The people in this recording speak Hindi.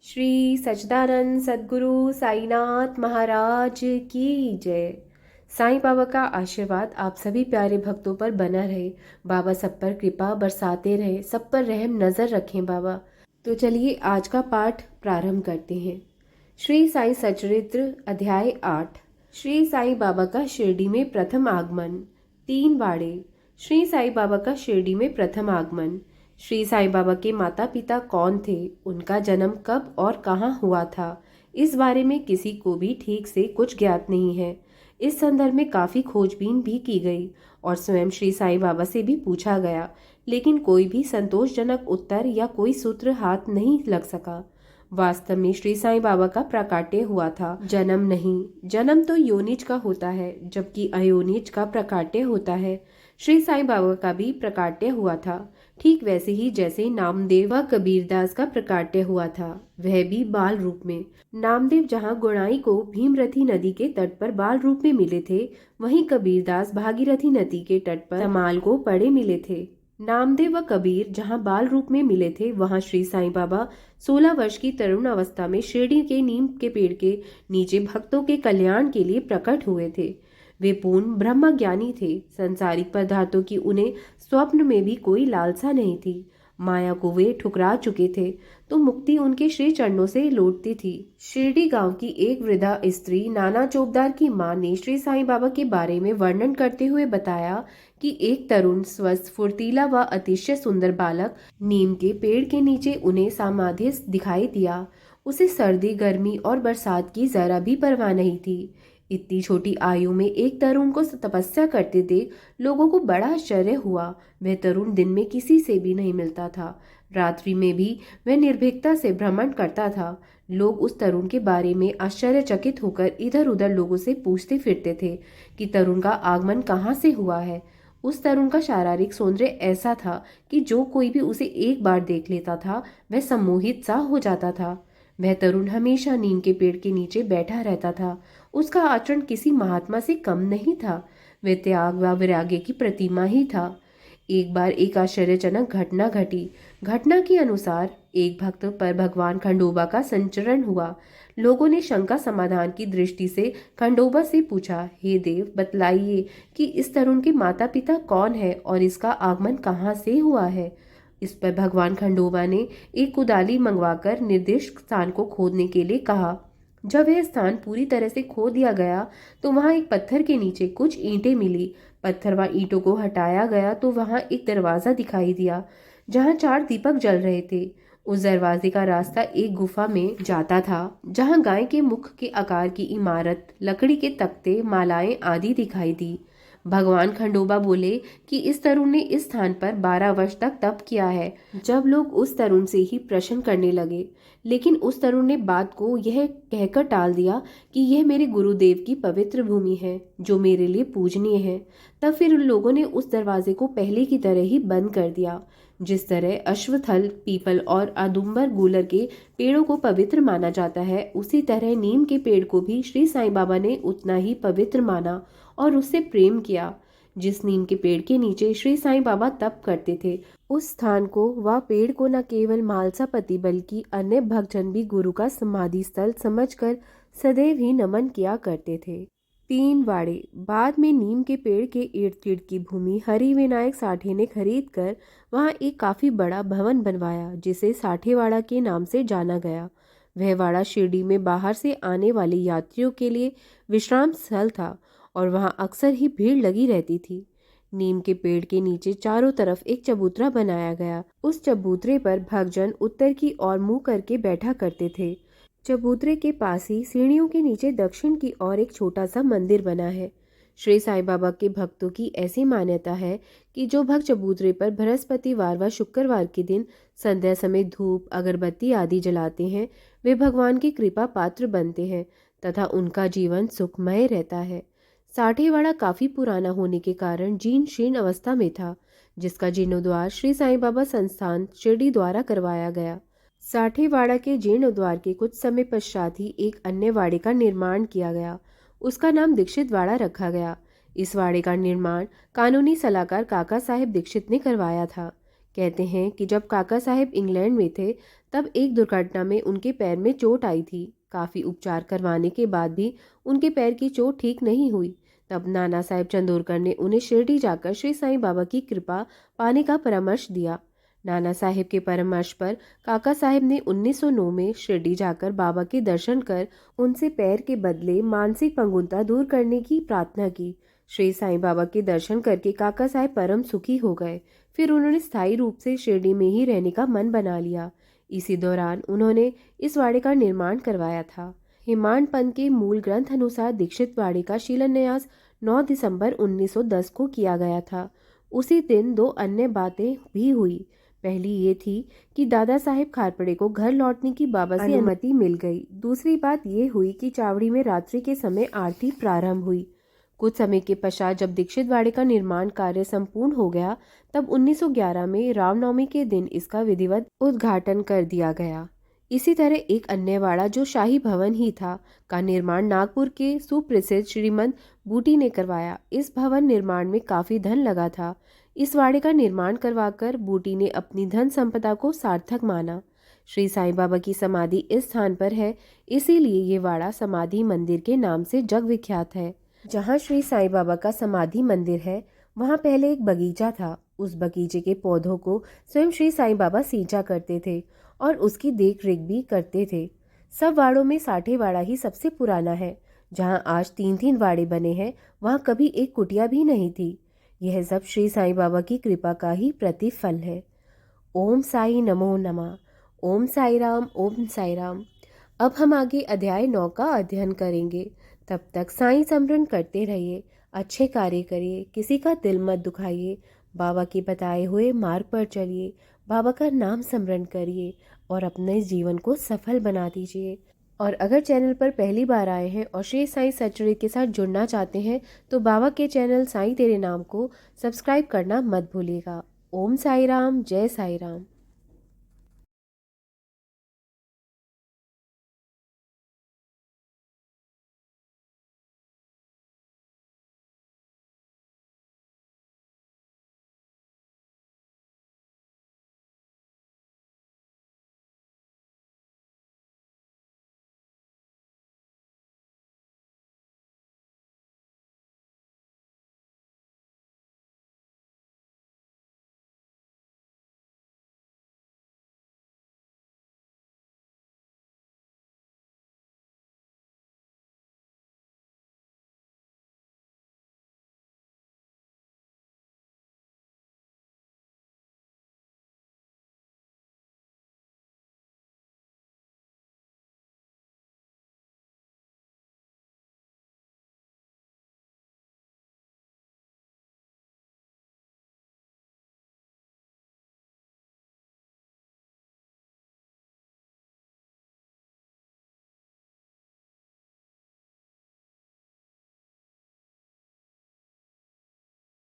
श्री सच्चिदानंद सद्गुरु साईनाथ महाराज की जय। साईं बाबा का आशीर्वाद आप सभी प्यारे भक्तों पर बना रहे। बाबा सब पर कृपा बरसाते रहे, सब पर रहम नजर रखें बाबा। तो चलिए आज का पाठ प्रारंभ करते हैं। श्री साईं सच्चरित्र अध्याय 8। श्री साईं बाबा का शिरडी में प्रथम आगमन। 3 वाड़े। श्री साईं बाबा का शिरडी में प्रथम आगमन। श्री साईं बाबा के माता पिता कौन थे, उनका जन्म कब और कहाँ हुआ था, इस बारे में किसी को भी ठीक से कुछ ज्ञात नहीं है। इस संदर्भ में काफ़ी खोजबीन भी की गई और स्वयं श्री साईं बाबा से भी पूछा गया, लेकिन कोई भी संतोषजनक उत्तर या कोई सूत्र हाथ नहीं लग सका। वास्तव में श्री साईं बाबा का प्राकट्य हुआ था, जन्म नहीं। जन्म तो योनिज का होता है, जबकि अयोनिज का प्राकट्य होता है। श्री साईं बाबा का भी प्राकट्य हुआ था, ठीक वैसे ही जैसे नामदेव व कबीरदास का प्राकट्य हुआ था, वह भी बाल रूप में। नामदेव जहाँ गुणाई को भीमरथी नदी के तट पर बाल रूप में मिले थे, वहीं कबीरदास भागीरथी नदी के तट पर तमाल को पड़े मिले थे। नामदेव व कबीर जहाँ बाल रूप में मिले थे, वहाँ श्री साईं बाबा 16 वर्ष की तरुण अवस्था में शिरडी के नीम के पेड़ के नीचे भक्तों के कल्याण के लिए प्रकट हुए थे। वे पूर्ण ब्रह्मज्ञानी थे। संसारिक पदार्थों की उन्हें स्वप्न में भी कोई लालसा नहीं थी। माया को वे ठुकरा चुके थे, तो मुक्ति उनके श्री चरणों से लौटती थी। शिरडी गांव की एक वृद्धा स्त्री नाना चौबदार की मां ने श्री साईं बाबा के बारे में वर्णन करते हुए बताया कि एक तरुण स्वस्थ फुर्तीला व अतिशय सुंदर बालक नीम के पेड़ के नीचे उन्हें समाधि दिखाई दिया। उसे सर्दी, गर्मी और बरसात की जरा भी परवाह नहीं थी। इतनी छोटी आयु में एक तरुण को तपस्या करते देख लोगों को बड़ा आश्चर्य हुआ। वह तरुण दिन में किसी से भी नहीं मिलता था, रात्रि में भी वह निर्भीकता से भ्रमण करता था। लोग उस तरुण के बारे में आश्चर्यचकित होकर इधर उधर लोगों से पूछते फिरते थे कि तरुण का आगमन कहाँ से हुआ है। उस तरुण का शारीरिक सौंदर्य ऐसा था कि जो कोई भी उसे एक बार देख लेता था, वह सम्मोहित सा हो जाता था। वह तरुण हमेशा नीम के पेड़ के नीचे बैठा रहता था। उसका आचरण किसी महात्मा से कम नहीं था। वह त्याग व वैराग्य की प्रतिमा ही था। एक बार एक आश्चर्यजनक घटना घटी। घटना के अनुसार एक भक्त पर भगवान खंडोबा का संचरण हुआ। लोगों ने शंका समाधान की दृष्टि से खंडोबा से पूछा, हे देव, बतलाइए कि इस तरुण के माता पिता कौन है और इसका आगमन कहाँ से हुआ है। इस पर भगवान खंडोबा ने एक कुदाली मंगवाकर निर्दिष्ट स्थान को खोदने के लिए कहा। जब वह स्थान पूरी तरह से खोद दिया गया तो वहां एक पत्थर के नीचे कुछ ईंटें मिली। पत्थर व ईंटों को हटाया गया तो वहां एक दरवाजा दिखाई दिया, जहां 4 दीपक जल रहे थे। उस दरवाजे का रास्ता एक गुफा में जाता था, जहां गाय के मुख के आकार की इमारत, लकड़ी के तख्ते, मालाएं आदि दिखाई दी। भगवान खंडोबा बोले कि इस तरुण ने इस स्थान पर 12 वर्ष तक तप किया है। जब लोग उस तरुण से ही प्रश्न करने लगे, लेकिन उस तरुण ने बात को यह कहकर टाल दिया कि यह मेरे गुरुदेव की पवित्र भूमि है, जो मेरे लिए पूजनीय है। तब फिर उन लोगों ने उस दरवाजे को पहले की तरह ही बंद कर दिया। जिस तरह अश्वत्थल, पीपल और औदुंबर गूलर के पेड़ों को पवित्र माना जाता है, उसी तरह नीम के पेड़ को भी श्री साईं बाबा ने उतना ही पवित्र माना और उससे प्रेम किया। जिस नीम के पेड़ के नीचे श्री साईं बाबा तप करते थे, उस स्थान को व पेड़ को न केवल मालसापति बल्कि अन्य भक्तजन भी गुरु का समाधि स्थल समझकर सदैव ही नमन किया करते थे। 3 वाड़े। बाद में नीम के पेड़ के इर्द गिर्द की भूमि हरि विनायक साठे ने खरीद कर वहां एक काफी बड़ा भवन बनवाया, जिसे साठेवाड़ा के नाम से जाना गया। वह वाड़ा शिरडी में बाहर से आने वाले यात्रियों के लिए विश्राम स्थल था और वहां अक्सर ही भीड़ लगी रहती थी। नीम के पेड़ के नीचे चारों तरफ एक चबूतरा बनाया गया। उस चबूतरे पर भक्तजन उत्तर की ओर मुंह करके बैठा करते थे। चबूतरे के पास ही सीढ़ियों के नीचे दक्षिण की ओर एक छोटा सा मंदिर बना है। श्री साईं बाबा के भक्तों की ऐसी मान्यता है कि जो भक्त चबूतरे पर बृहस्पतिवार व शुक्रवार के दिन संध्या समय धूप, अगरबत्ती आदि जलाते हैं, वे भगवान की कृपा पात्र बनते हैं तथा उनका जीवन सुखमय रहता है। साठेवाड़ा काफी पुराना होने के कारण जीर्ण शीर्ण अवस्था में था, जिसका जीर्णोद्धार श्री साईं बाबा संस्थान शिरडी द्वारा करवाया गया। साठेवाड़ा के जीर्णोद्धार के कुछ समय पश्चात ही एक अन्य वाड़े का निर्माण किया गया। उसका नाम दीक्षित वाड़ा रखा गया। इस वाड़े का निर्माण कानूनी सलाहकार काका साहेब दीक्षित ने करवाया था। कहते हैं कि जब काका साहेब इंग्लैंड में थे, तब एक दुर्घटना में उनके पैर में चोट आई थी। काफ़ी उपचार करवाने के बाद भी उनके पैर की चोट ठीक नहीं हुई। तब नाना साहेब चंदोरकर ने उन्हें शिरडी जाकर श्री साईं बाबा की कृपा पाने का परामर्श दिया। नाना साहेब के परामर्श पर काका साहेब ने 1909 में शिरडी जाकर बाबा के दर्शन कर उनसे पैर के बदले मानसिक पंगुलता दूर करने की प्रार्थना की। श्री साईं बाबा के दर्शन करके काका साहेब परम सुखी हो गए। फिर उन्होंने स्थायी रूप से शिरडी में ही रहने का मन बना लिया। इसी दौरान उन्होंने इस वाड़े का निर्माण करवाया था। हेमाड पंथ के मूल ग्रंथ अनुसार दीक्षित वाड़े का शिलान्यास 9 दिसंबर 1910 को किया गया था। उसी दिन 2 अन्य बातें भी हुई। पहली ये थी कि दादा साहेब खारपड़े को घर लौटने की बाबा से अनुमति मिल गई। दूसरी बात ये हुई कि चावड़ी में रात्रि के समय आरती प्रारंभ हुई। कुछ समय के पश्चात जब दीक्षित वाड़े का निर्माण कार्य संपूर्ण हो गया, तब 1911 में रामनवमी के दिन इसका विधिवत उद्घाटन कर दिया गया। इसी तरह एक अन्य वाड़ा जो शाही भवन ही था का निर्माण नागपुर के सुप्रसिद्ध श्रीमंत बूटी ने करवाया। इस भवन निर्माण में काफी धन लगा था। इस वाड़े का निर्माण करवाकर बूटी ने अपनी धन संपदा को सार्थक माना। श्री साईं बाबा की समाधि इस स्थान पर है, इसीलिए ये वाड़ा समाधि मंदिर के नाम से जग विख्यात है। जहाँ श्री साईं बाबा का समाधि मंदिर है, वहाँ पहले एक बगीचा था। उस बगीचे के पौधों को स्वयं श्री साईं बाबा सींचा करते थे और उसकी देख रेख भी करते थे। सब वाड़ों में साठे वाड़ा ही सबसे पुराना है। जहाँ आज 3-3 वाड़े बने हैं, वहाँ कभी एक कुटिया भी नहीं थी। यह सब श्री साईं बाबा की कृपा का ही प्रतिफल है। ओम साई नमो नमः। ओम साई राम, ओम साई राम। अब हम आगे अध्याय 9 का अध्ययन करेंगे। तब तक साईं स्मरण करते रहिए, अच्छे कार्य करिए, किसी का दिल मत दुखाइए, बाबा के बताए हुए मार्ग पर चलिए, बाबा का नाम स्मरण करिए और अपने जीवन को सफल बना दीजिए। और अगर चैनल पर पहली बार आए हैं और श्री साईं सच्चरित्र के साथ जुड़ना चाहते हैं तो बाबा के चैनल साईं तेरे नाम को सब्सक्राइब करना मत भूलिएगा। ओम साई राम, जय साई राम।